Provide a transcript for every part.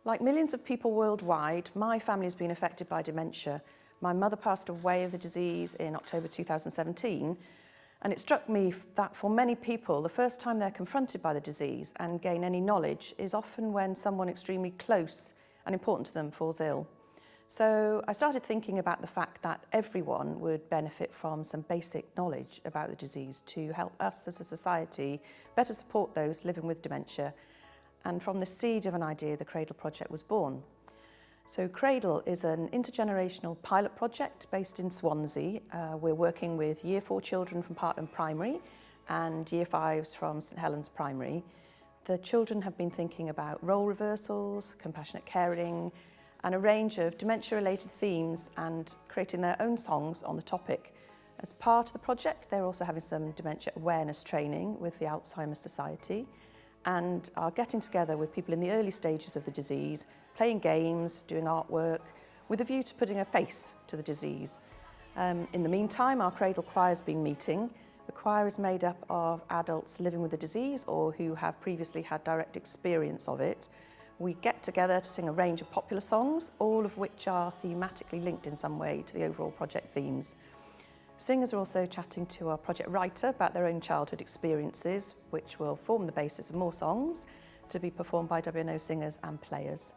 Like millions of people worldwide, my family has been affected by dementia. My mother passed away of the disease in October 2017, and it struck me that for many people, the first time they're confronted by the disease and gain any knowledge is often when someone extremely close and important to them falls ill. So I started thinking about the fact that everyone would benefit from some basic knowledge about the disease to help us as a society better support those living with dementia. And from the seed of an idea, the Cradle project was born. So Cradle is an intergenerational pilot project based in Swansea. We're working with Year 4 children from Parkland Primary and Year 5s from St Helens Primary. The children have been thinking about role reversals, compassionate caring, and a range of dementia-related themes and creating their own songs on the topic. As part of the project, they're also having some dementia awareness training with the Alzheimer's Society and are getting together with people in the early stages of the disease, playing games, doing artwork, with a view to putting a face to the disease. In the meantime, our Cradle choir's been meeting. The choir is made up of adults living with the disease or who have previously had direct experience of it. We get together to sing a range of popular songs, all of which are thematically linked in some way to the overall project themes. Singers are also chatting to our project writer about their own childhood experiences, which will form the basis of more songs to be performed by WNO singers and players.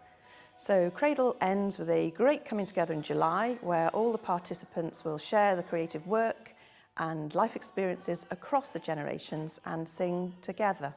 So Cradle ends with a great coming together in July, where all the participants will share the creative work and life experiences across the generations and sing together.